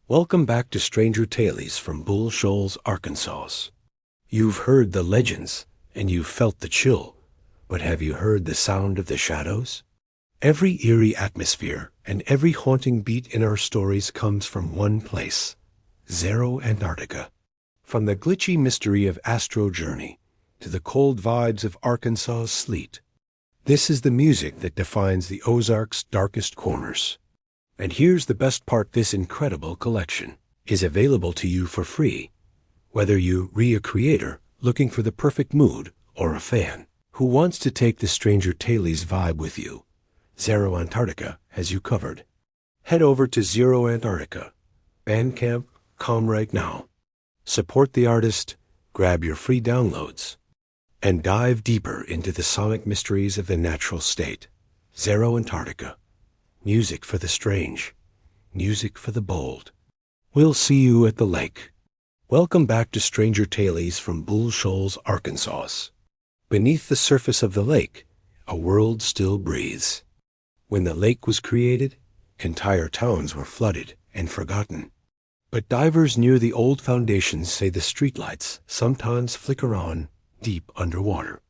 Welcome back to Stranger Tales from Bull Shoals, Arkansas. You've heard the legends, and you've felt the chill, but have you heard the sound of the shadows? Every eerie atmosphere and every haunting beat in our stories comes from one place, Zero Antarctica. From the glitchy mystery of Astro Journey to the cold vibes of Arkansas's sleet, this is the music that defines the Ozarks' darkest corners. And here's the best part: this incredible collection is available to you for free. Whether you're a creator looking for the perfect mood or a fan who wants to take the Stranger Tales vibe with you, Zero Antarctica has you covered. Head over to Zero Antarctica Bandcamp.com right now. Support the artist, grab your free downloads, and dive deeper into the sonic mysteries of the natural state. Zero Antarctica. Music for the strange. Music for the bold. We'll see you at the lake. Welcome back to Stranger Tales from Bull Shoals, Arkansas. Beneath the surface of the lake, a world still breathes. When the lake was created, entire towns were flooded and forgotten. But divers near the old foundations say the streetlights sometimes flicker on deep underwater.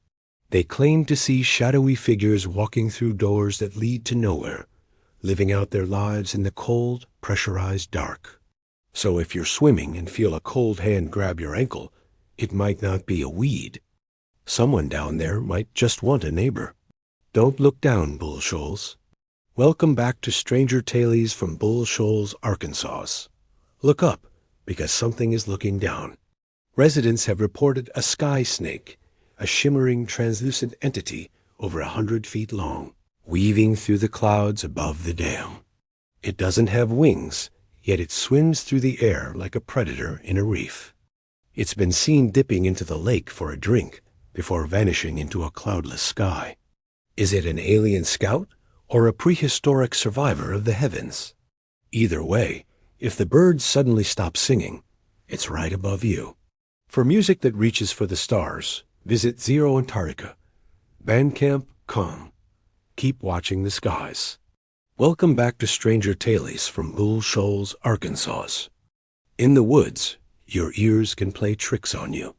They claim to see shadowy figures walking through doors that lead to nowhere, living out their lives in the cold, pressurized dark. So if you're swimming and feel a cold hand grab your ankle, it might not be a weed. Someone down there might just want a neighbor. Don't look down, Bull Shoals. Welcome back to Stranger Tales from Bull Shoals, Arkansas. Look up, because something is looking down. Residents have reported a sky snake, a shimmering, translucent entity over 100 feet long, weaving through the clouds above the dam. It doesn't have wings, yet it swims through the air like a predator in a reef. It's been seen dipping into the lake for a drink before vanishing into a cloudless sky. Is it an alien scout or a prehistoric survivor of the heavens? Either way, if the bird suddenly stops singing, it's right above you. For music that reaches for the stars, visit Zero Antarctica Bandcamp.com. Keep watching the skies. Welcome back to Stranger Tales from Bull Shoals, Arkansas. In the woods, your ears can play tricks on you.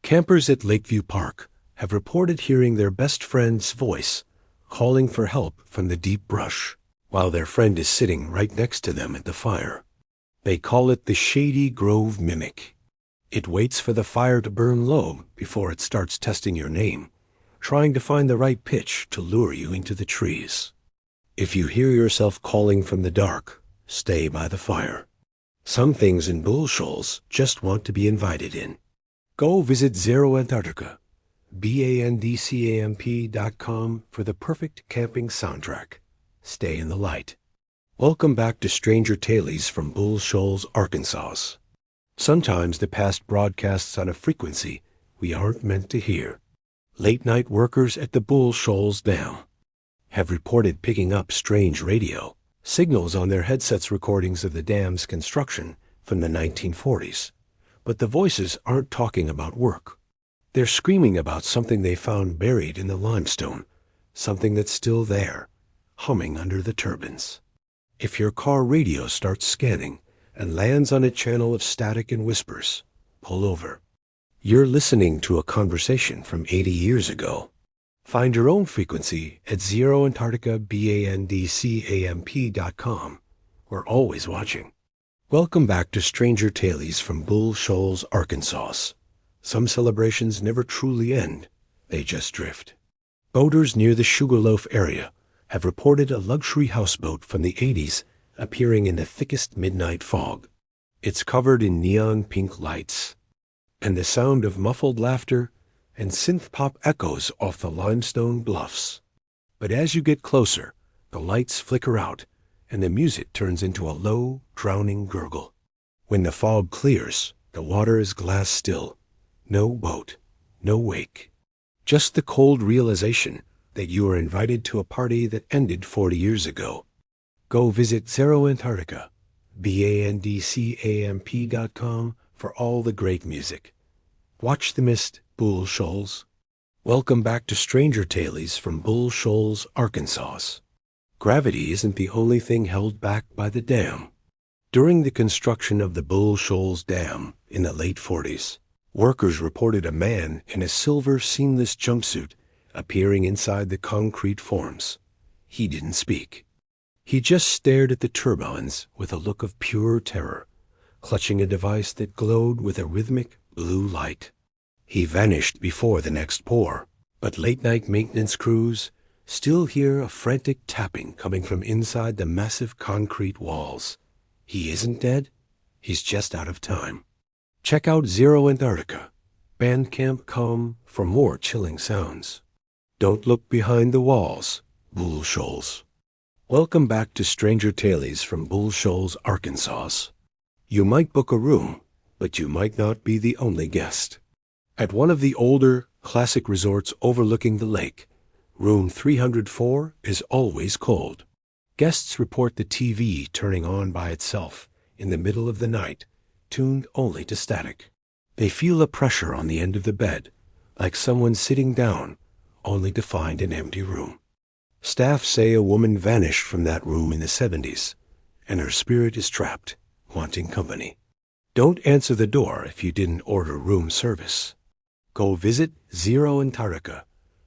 Campers at Lakeview Park have reported hearing their best friend's voice calling for help from the deep brush, while their friend is sitting right next to them at the fire. They call it the Shady Grove Mimic. It waits for the fire to burn low before it starts testing your name, trying to find the right pitch to lure you into the trees. If you hear yourself calling from the dark, stay by the fire. Some things in Bull Shoals just want to be invited in. Go visit Zero Antarctica Bandcamp.com for the perfect camping soundtrack. Stay in the light. Welcome back to Stranger Tales from Bull Shoals, Arkansas. Sometimes the past broadcasts on a frequency we aren't meant to hear. Late-night workers at the Bull Shoals Dam have reported picking up strange radio signals on their headsets, recordings of the dam's construction from the 1940s. But the voices aren't talking about work. They're screaming about something they found buried in the limestone, something that's still there, humming under the turbines. If your car radio starts scanning and lands on a channel of static and whispers, pull over. You're listening to a conversation from 80 years ago. Find your own frequency at Zero Antarctica Bandcamp.com. We're always watching. Welcome back to Stranger Tales from Bull Shoals, Arkansas. Some celebrations never truly end, they just drift. Boaters near the Sugarloaf area have reported a luxury houseboat from the 80s appearing in the thickest midnight fog. It's covered in neon pink lights, and the sound of muffled laughter and synth-pop echoes off the limestone bluffs. But as you get closer, the lights flicker out, and the music turns into a low, drowning gurgle. When the fog clears, the water is glass still. No boat, no wake. Just the cold realization that you are invited to a party that ended 40 years ago. Go visit Zero Antarctica Bandcamp.com for all the great music. Watch the mist, Bull Shoals. Welcome back to Stranger Tales from Bull Shoals, Arkansas. Gravity isn't the only thing held back by the dam. During the construction of the Bull Shoals Dam in the late 40s, workers reported a man in a silver seamless jumpsuit appearing inside the concrete forms. He didn't speak. He just stared at the turbines with a look of pure terror, clutching a device that glowed with a rhythmic blue light. He vanished before the next pour, but late-night maintenance crews still hear a frantic tapping coming from inside the massive concrete walls. He isn't dead. He's just out of time. Check out Zero Antarctica, Bandcamp.com for more chilling sounds. Don't look behind the walls, Bull Shoals. Welcome back to Stranger Tales from Bull Shoals, Arkansas. You might book a room, but you might not be the only guest. At one of the older, classic resorts overlooking the lake, room 304 is always cold. Guests report the TV turning on by itself in the middle of the night, tuned only to static. They feel a pressure on the end of the bed, like someone sitting down, only to find an empty room. Staff say a woman vanished from that room in the 70s, and her spirit is trapped, wanting company. Don't answer the door if you didn't order room service. Go visit Zero Antarctica,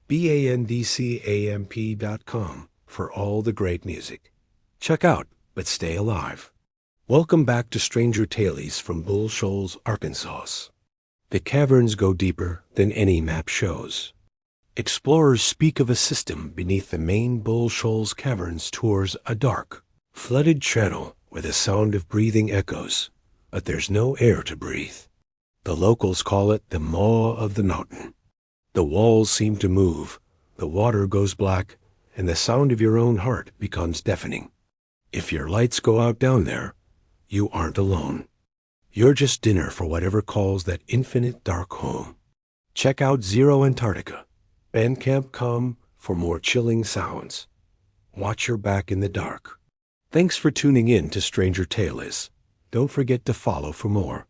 bandcamp.com for all the great music. Check out, but stay alive. Welcome back to Stranger Tales from Bull Shoals, Arkansas. The caverns go deeper than any map shows. Explorers speak of a system beneath the main Bull Shoals caverns tours a dark, flooded channel where the sound of breathing echoes, but there's no air to breathe. The locals call it the maw of the mountain. The walls seem to move, the water goes black, and the sound of your own heart becomes deafening. If your lights go out down there, you aren't alone. You're just dinner for whatever calls that infinite dark home. Check out Zero Antarctica, Bandcamp.com for more chilling sounds. Watch your back in the dark. Thanks for tuning in to Stranger Tales. Don't forget to follow for more.